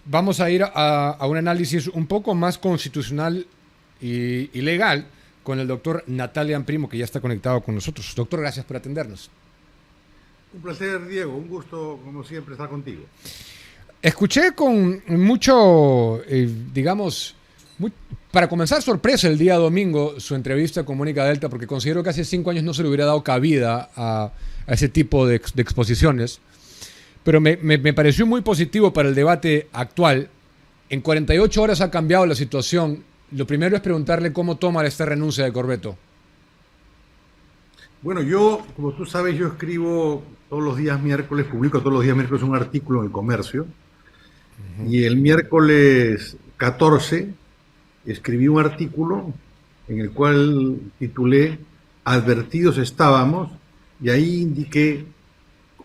Vamos a ir a un análisis un poco más constitucional y legal con el doctor Natalian Primo, que ya está conectado con nosotros. Doctor, gracias por atendernos. Un placer, Diego. Un gusto, como siempre, estar contigo. Escuché con mucho, digamos, muy- para comenzar sorpresa el día domingo su entrevista con Mónica Delta, porque considero que hace 5 años no se le hubiera dado cabida a ese tipo de exposiciones. Pero me pareció muy positivo para el debate actual. En 48 horas ha cambiado la situación. Lo primero es preguntarle cómo toma esta renuncia de Corbeto. Bueno, yo, como tú sabes, yo escribo todos los días miércoles, publico todos los días miércoles un artículo en El Comercio. Y el miércoles 14 escribí un artículo en el cual titulé Advertidos estábamos, y ahí indiqué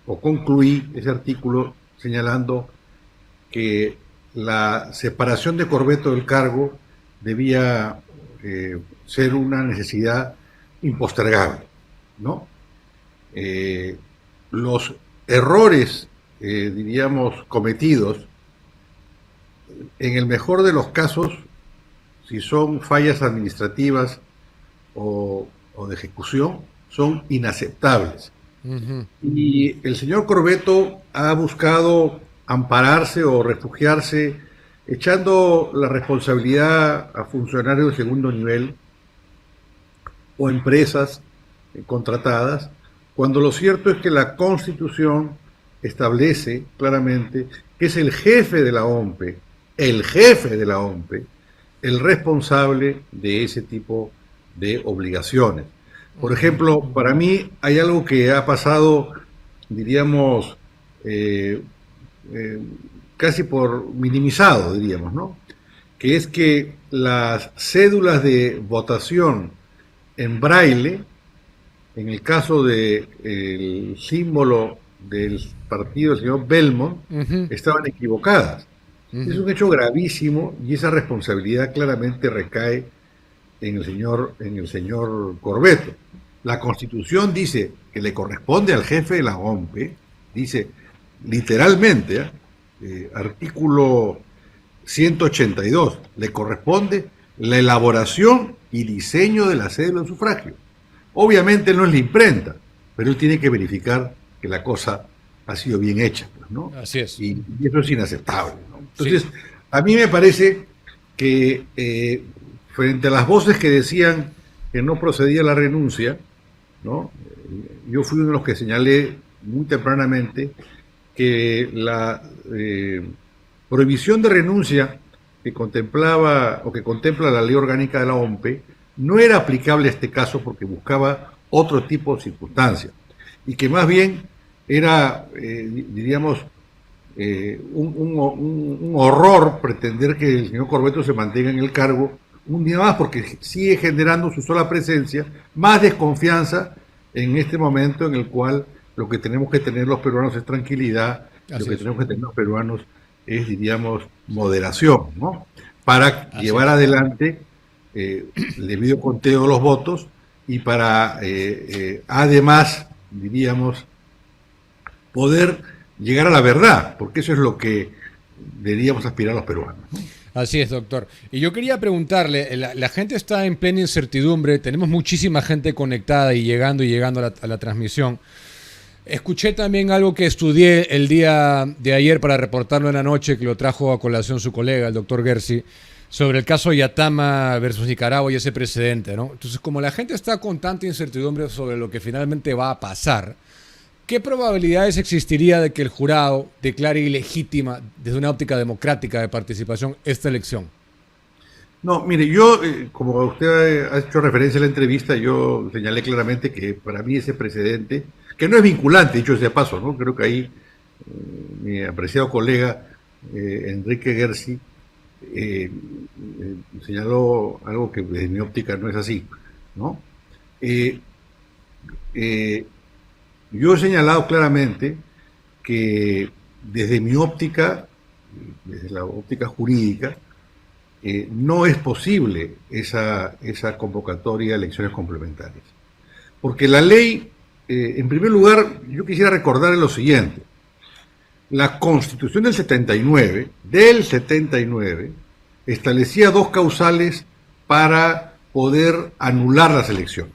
o concluí ese artículo señalando que la separación de Corbeto del cargo debía ser una necesidad impostergable, ¿no? Eh, los errores, diríamos, cometidos, en el mejor de los casos, si son fallas administrativas o de ejecución, son inaceptables. Ujú. Y el señor Corbeto ha buscado ampararse o refugiarse echando la responsabilidad a funcionarios de segundo nivel o empresas contratadas, cuando lo cierto es que la Constitución establece claramente que es el jefe de la OMPE, el responsable de ese tipo de obligaciones. Por ejemplo, para mí hay algo que ha pasado, diríamos, eh, eh, casi por minimizado, diríamos, ¿no? Que es que las cédulas de votación en braille, en el caso del símbolo del partido del señor Belmont, Ujú. estaban equivocadas. Es Ujú. un hecho gravísimo y esa responsabilidad claramente recae en el señor Corbeto. La Constitución dice que le corresponde al jefe de la OMPE, dice literalmente, artículo 182, le corresponde la elaboración y diseño de la cédula de sufragio. Obviamente no es la imprenta, pero él tiene que verificar que la cosa ha sido bien hecha, pues, ¿no? Así es. Y eso es inaceptable, ¿no? Sí. Entonces, a mí me parece que frente a las voces que decían que no procedía la renuncia, ¿no? Yo fui uno de los que señalé muy tempranamente que la prohibición de renuncia que contemplaba o que contempla la ley orgánica de la OMPE no era aplicable a este caso porque buscaba otro tipo de circunstancias y que más bien era, diríamos, un horror pretender que el señor Corbeto se mantenga en el cargo un día más porque sigue generando su sola presencia más desconfianza en este momento en el cual lo que tenemos que tener los peruanos es tranquilidad, lo Así que es. tenemos que tener los peruanos es, diríamos, moderación, ¿no? Para Así llevar es. adelante el debido conteo de los votos y para, además, diríamos, poder llegar a la verdad, porque eso es lo que deberíamos aspirar los peruanos, ¿no? Así es, doctor. Y yo quería preguntarle, la gente está en plena incertidumbre, tenemos muchísima gente conectada y llegando a la transmisión. Escuché también algo que estudié el día de ayer para reportarlo en la noche, que lo trajo a colación su colega, el doctor Gersi, sobre el caso Yatama versus Nicaragua y ese precedente, ¿no? Entonces, como la gente está con tanta incertidumbre sobre lo que finalmente va a pasar, ¿qué probabilidades existiría de que el jurado declare ilegítima desde una óptica democrática de participación esta elección? No, mire, yo, como usted ha hecho referencia a la entrevista, yo señalé claramente que para mí ese precedente, que no es vinculante, dicho sea de paso, ¿no? Creo que ahí mi apreciado colega Enrique Gersi señaló algo que desde mi óptica no es así, ¿no? Eh, eh, yo he señalado claramente que desde mi óptica, desde la óptica jurídica, no es posible esa convocatoria de elecciones complementarias. Porque la ley, en primer lugar, yo quisiera recordarle lo siguiente. la Constitución del 79, establecía dos causales para poder anular las elecciones.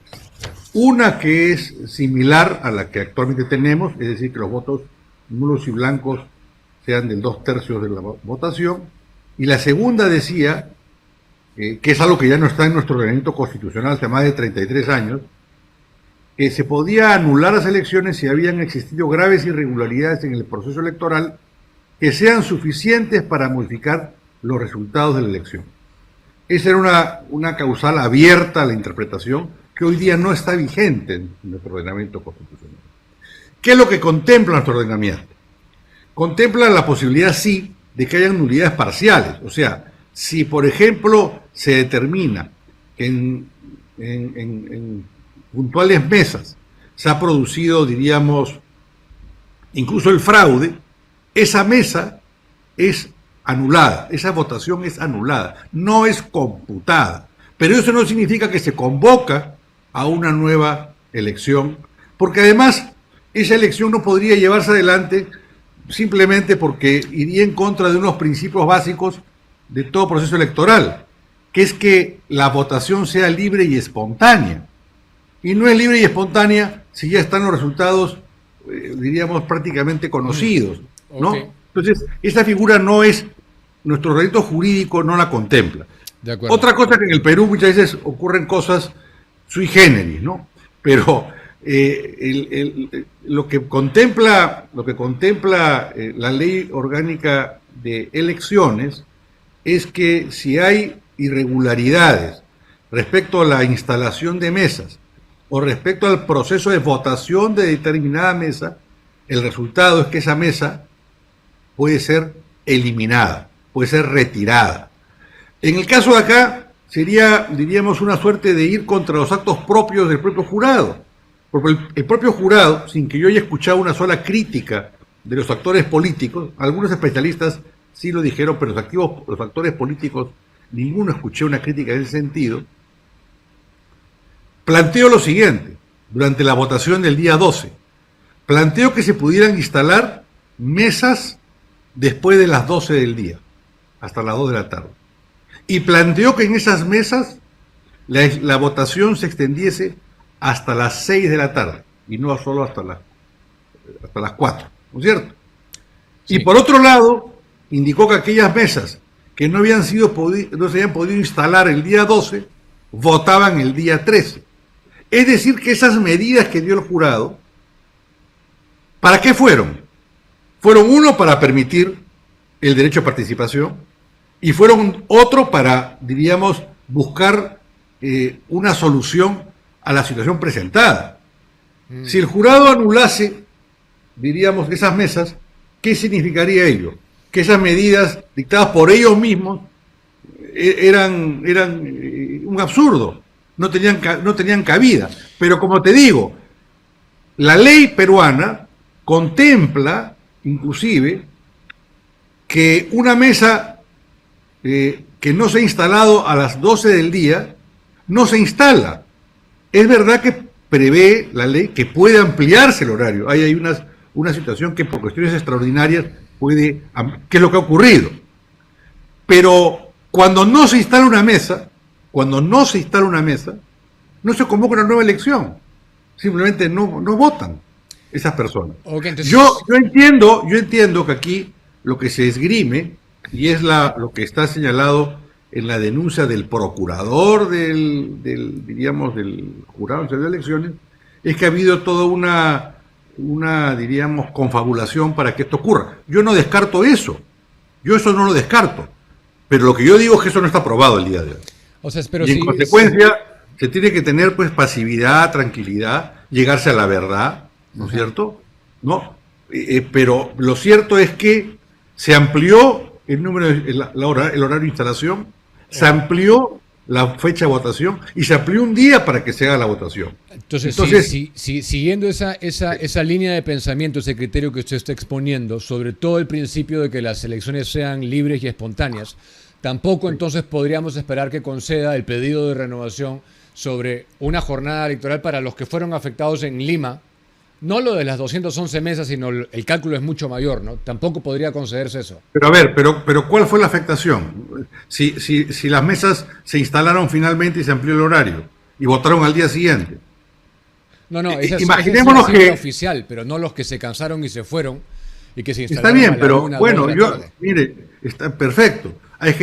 Una que es similar a la que actualmente tenemos, es decir, que los votos nulos y blancos sean del 2/3 de la votación, y la segunda decía, que es algo que ya no está en nuestro ordenamiento constitucional hace más de 33 años, que se podía anular las elecciones si habían existido graves irregularidades en el proceso electoral que sean suficientes para modificar los resultados de la elección. Esa era una causal abierta a la interpretación que hoy día no está vigente en nuestro ordenamiento constitucional. ¿Qué es lo que contempla nuestro ordenamiento? Contempla la posibilidad, sí, de que haya nulidades parciales. O sea, si por ejemplo se determina que en puntuales mesas se ha producido, diríamos, incluso el fraude, esa mesa es anulada, esa votación es anulada, no es computada. Pero eso no significa que se convoca a una nueva elección, porque además esa elección no podría llevarse adelante simplemente porque iría en contra de unos principios básicos de todo proceso electoral, que es que la votación sea libre y espontánea. Y no es libre y espontánea si ya están los resultados, diríamos, prácticamente conocidos, ¿no? Okay. Entonces, esa figura no es, nuestro ordenamiento jurídico no la contempla. De acuerdo. Otra cosa que en el Perú muchas veces ocurren cosas sui generis, ¿no? Pero lo que contempla la ley orgánica de elecciones es que si hay irregularidades respecto a la instalación de mesas o respecto al proceso de votación de determinada mesa, el resultado es que esa mesa puede ser eliminada, puede ser retirada. En el caso de acá, sería, diríamos, una suerte de ir contra los actos propios del propio jurado. Porque el propio jurado, sin que yo haya escuchado una sola crítica de los actores políticos, algunos especialistas sí lo dijeron, pero los actores políticos, ninguno escuché una crítica en ese sentido, planteó lo siguiente, durante la votación del día 12, planteó que se pudieran instalar mesas después de las 12 del día, hasta las 2 de la tarde. Y planteó que en esas mesas la votación se extendiese hasta las 6 de la tarde, y no solo hasta las 4, ¿no es cierto? Sí. Y por otro lado, indicó que aquellas mesas que no se habían podido instalar el día 12, votaban el día 13. Es decir, que esas medidas que dio el jurado, ¿para qué fueron? Fueron uno, para permitir el derecho a participación, y fueron otro para, diríamos, buscar una solución a la situación presentada. Si el jurado anulase, diríamos, esas mesas, ¿qué significaría ello? Que esas medidas dictadas por ellos mismos eran un absurdo, no tenían cabida. Pero como te digo, la ley peruana contempla, inclusive, que una mesa que no se ha instalado a las 12 del día, no se instala. Es verdad que prevé la ley que puede ampliarse el horario. Hay una situación que por cuestiones extraordinarias que es lo que ha ocurrido. Pero cuando no se instala una mesa, no se convoca una nueva elección. Simplemente no votan esas personas. Okay, entonces... yo entiendo que aquí lo que se esgrime, y es lo que está señalado en la denuncia del procurador del Jurado Nacional de Elecciones, es que ha habido toda una, diríamos, confabulación para que esto ocurra. Yo no descarto eso. Yo eso no lo descarto. Pero lo que yo digo es que eso no está aprobado el día de hoy. O sea, y en consecuencia, se tiene que tener, pues, pasividad, tranquilidad, llegarse a la verdad, ¿no es cierto? ¿No? Pero lo cierto es que se amplió el número, el horario de instalación, se amplió la fecha de votación y se amplió un día para que se haga la votación. Entonces siguiendo esa línea de pensamiento, ese criterio que usted está exponiendo, sobre todo el principio de que las elecciones sean libres y espontáneas, tampoco entonces podríamos esperar que conceda el pedido de renovación sobre una jornada electoral para los que fueron afectados en Lima No lo de las 211 mesas, sino el cálculo es mucho mayor, ¿no? Tampoco podría concederse eso. Pero a ver, pero ¿cuál fue la afectación? Si las mesas se instalaron finalmente y se amplió el horario y votaron al día siguiente. No, esa Imaginémonos es la que... oficial, pero no los que se cansaron y se fueron y que se Está instalaron bien, a la pero 1, bueno, 2 de la tarde. mire, está perfecto. Hay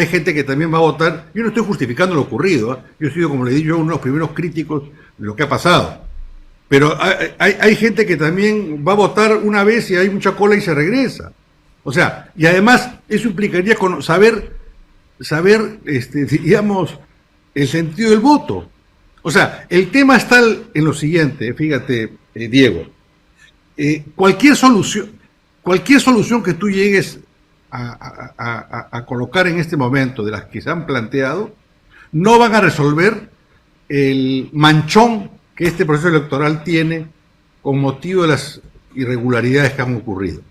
gente que también va a votar. Yo no estoy justificando lo ocurrido, ¿eh? Yo he sido, como le dije, uno de los primeros críticos de lo que ha pasado. Pero hay gente que también va a votar una vez y hay mucha cola y se regresa. O sea, y además eso implicaría saber, digamos, el sentido del voto. O sea, el tema está en lo siguiente, fíjate, Diego. Cualquier solución que tú llegues a colocar en este momento de las que se han planteado, no van a resolver el manchón que este proceso electoral tiene con motivo de las irregularidades que han ocurrido.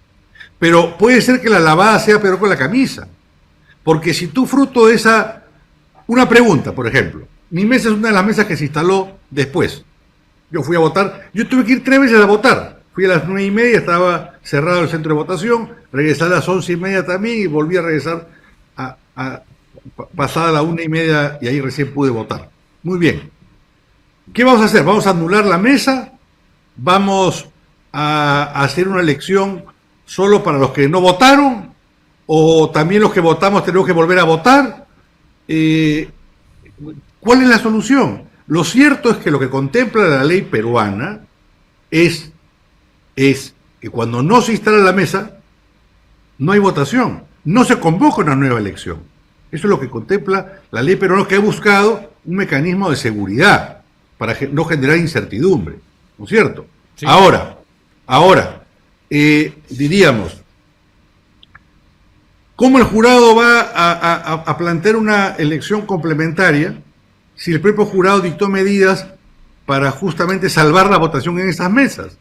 Pero puede ser que la lavada sea peor con la camisa, porque si tú fruto de esa... Una pregunta, por ejemplo. Mi mesa es una de las mesas que se instaló después. Yo fui a votar, yo tuve que ir 3 veces a votar. Fui a las 9:30, estaba cerrado el centro de votación, regresé a las 11:30 también y volví a regresar pasada la 1:30 y ahí recién pude votar. Muy bien. ¿Qué vamos a hacer? ¿Vamos a anular la mesa? ¿Vamos a hacer una elección solo para los que no votaron? ¿O también los que votamos tenemos que volver a votar? ¿Cuál es la solución? Lo cierto es que lo que contempla la ley peruana es que cuando no se instala la mesa, no hay votación, no se convoca una nueva elección. Eso es lo que contempla la ley peruana, que ha buscado un mecanismo de seguridad para no generar incertidumbre, ¿no es cierto? Sí. Ahora, diríamos, ¿cómo el jurado va a plantear una elección complementaria si el propio jurado dictó medidas para justamente salvar la votación en esas mesas?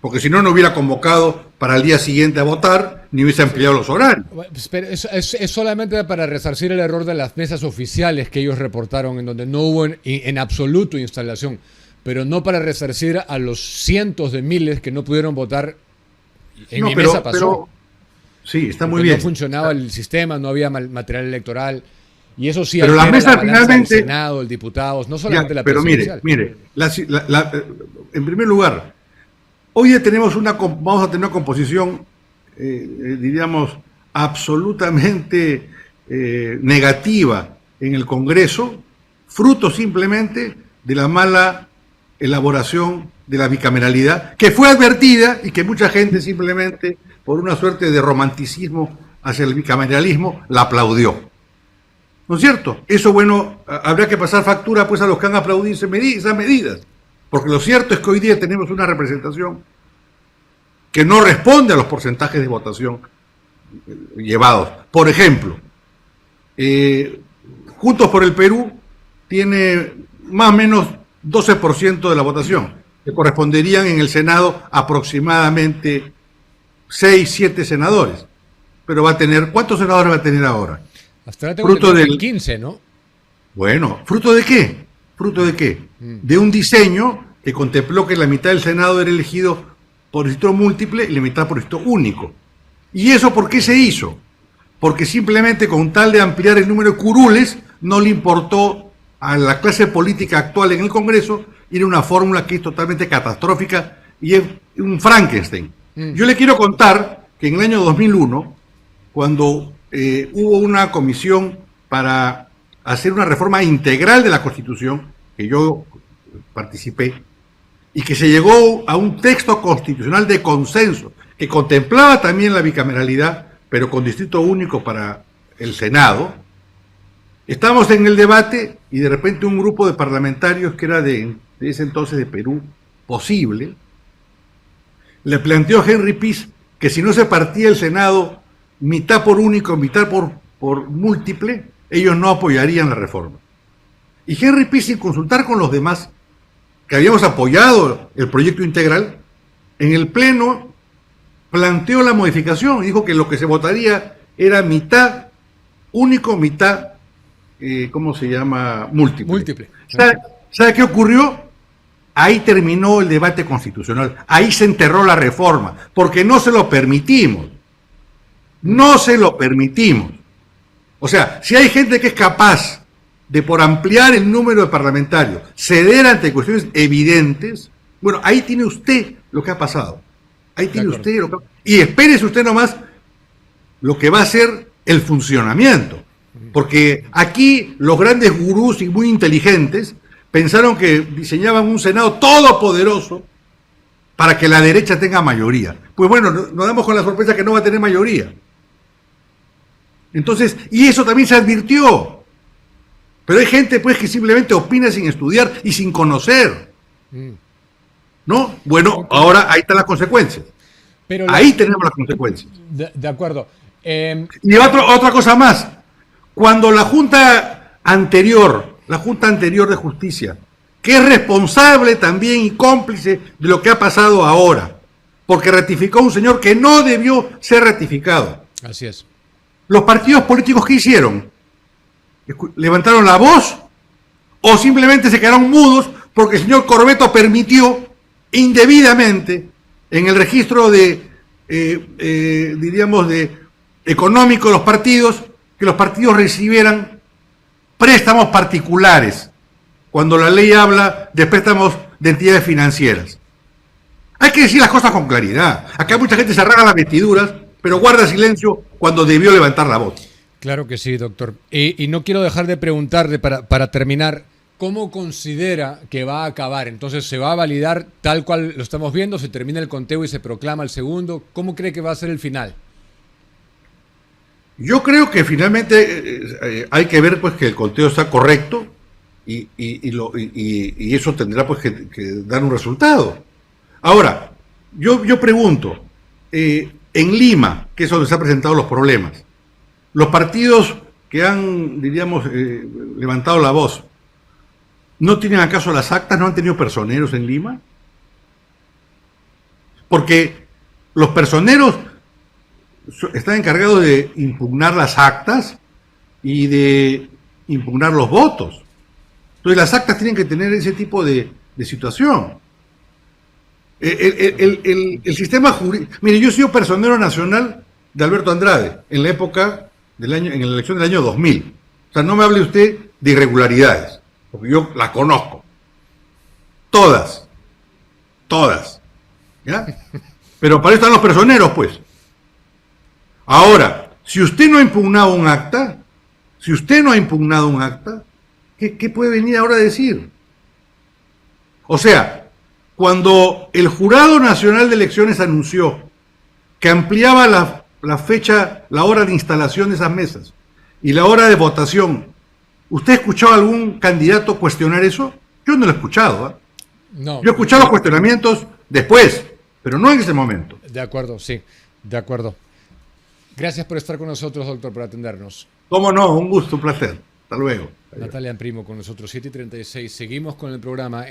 Porque si no, no hubiera convocado para el día siguiente a votar, ni hubiese ampliado los horarios. Pero es solamente para resarcir el error de las mesas oficiales que ellos reportaron, en donde no hubo en absoluto instalación, pero no para resarcir a los cientos de miles que no pudieron votar. Mi mesa pasó. Sí, está muy bien. No funcionaba el sistema, no había material electoral. Y eso sí, pero las mesas finalmente... el Senado, el diputados, no solamente la pero presidencial. Mire, en primer lugar, hoy vamos a tener una composición, diríamos, absolutamente negativa en el Congreso, fruto simplemente de la mala elaboración de la bicameralidad, que fue advertida y que mucha gente simplemente, por una suerte de romanticismo hacia el bicameralismo, la aplaudió. ¿No es cierto? Eso, bueno, habrá que pasar factura pues a los que han aplaudido esas medidas. Porque lo cierto es que hoy día tenemos una representación que no responde a los porcentajes de votación llevados. Por ejemplo, Juntos por el Perú tiene más o menos 12% de la votación, que corresponderían en el Senado aproximadamente 6, 7 senadores. Pero va a tener, ¿cuántos senadores va a tener ahora? Hasta ahora tengo del 15, ¿no? Bueno, ¿fruto de qué? ¿Fruto de qué? De un diseño que contempló que la mitad del Senado era elegido por distrito múltiple y la mitad por distrito único. ¿Y eso por qué se hizo? Porque simplemente con tal de ampliar el número de curules, no le importó a la clase política actual en el Congreso, y era una fórmula que es totalmente catastrófica y es un Frankenstein. Yo le quiero contar que en el año 2001, cuando hubo una comisión para hacer una reforma integral de la Constitución, que yo participé, y que se llegó a un texto constitucional de consenso, que contemplaba también la bicameralidad, pero con distrito único para el Senado. Estábamos en el debate y de repente un grupo de parlamentarios que era de ese entonces de Perú Posible, le planteó a Henry Piz que si no se partía el Senado mitad por único, mitad por múltiple, ellos no apoyarían la reforma. Y Henry Piz, sin consultar con los demás, que habíamos apoyado el proyecto integral, en el Pleno planteó la modificación y dijo que lo que se votaría era mitad único, mitad, ¿cómo se llama? Múltiple. Múltiple. ¿Sabe qué ocurrió? ahí terminó el debate constitucional, ahí se enterró la reforma, porque no se lo permitimos. No se lo permitimos. O sea, si hay gente que es capaz de, por ampliar el número de parlamentarios, ceder ante cuestiones evidentes, bueno, ahí tiene usted lo que ha pasado. Ahí tiene usted lo que ha pasado. Y espérese usted nomás lo que va a ser el funcionamiento. Porque aquí los grandes gurús y muy inteligentes pensaron que diseñaban un Senado todopoderoso para que la derecha tenga mayoría. Pues bueno, nos damos con la sorpresa que no va a tener mayoría. Entonces, y eso también se advirtió. Pero hay gente pues que simplemente opina sin estudiar y sin conocer. ¿No? Bueno, ahora ahí están las consecuencias. Pero ahí tenemos las consecuencias. De acuerdo. Y otra cosa más. Cuando la Junta anterior de Justicia, que es responsable también y cómplice de lo que ha pasado ahora, porque ratificó a un señor que no debió ser ratificado. Así es. ¿Los partidos políticos qué hicieron? ¿Levantaron la voz o simplemente se quedaron mudos porque el señor Corbeto permitió indebidamente en el registro diríamos, de económico de los partidos, que los partidos recibieran préstamos particulares, cuando la ley habla de préstamos de entidades financieras? Hay que decir las cosas con claridad. Acá mucha gente se arranca las vestiduras, pero guarda silencio cuando debió levantar la voz. Claro que sí, doctor. Y no quiero dejar de preguntarle para terminar, ¿cómo considera que va a acabar? Entonces, ¿se va a validar tal cual lo estamos viendo? ¿Se termina el conteo y se proclama el segundo? ¿Cómo cree que va a ser el final? Yo creo que finalmente hay que ver pues que el conteo está correcto y eso tendrá pues que dar un resultado. Ahora, yo pregunto, en Lima, que es donde se han presentado los problemas, los partidos que han, diríamos, levantado la voz, ¿no tienen acaso las actas? ¿No han tenido personeros en Lima? Porque los personeros están encargados de impugnar las actas y de impugnar los votos. Entonces las actas tienen que tener ese tipo de situación. El sistema jurídico... Mire, yo he sido personero nacional de Alberto Andrade en la época en la elección del año 2000. O sea, no me hable usted de irregularidades, porque yo las conozco. Todas. ¿Ya? Pero para eso están los personeros, pues. Ahora, si usted no ha impugnado un acta, ¿qué puede venir ahora a decir? O sea, cuando el Jurado Nacional de Elecciones anunció que ampliaba la fecha, la hora de instalación de esas mesas y la hora de votación, ¿usted ha escuchado a algún candidato cuestionar eso? Yo no lo he escuchado. ¿Eh? No. Yo he escuchado los cuestionamientos después, pero no en ese momento. De acuerdo, sí, de acuerdo. Gracias por estar con nosotros, doctor, por atendernos. Cómo no, un gusto, un placer. Hasta luego. Natalia Imprimo con nosotros, 7:36. Seguimos con el programa.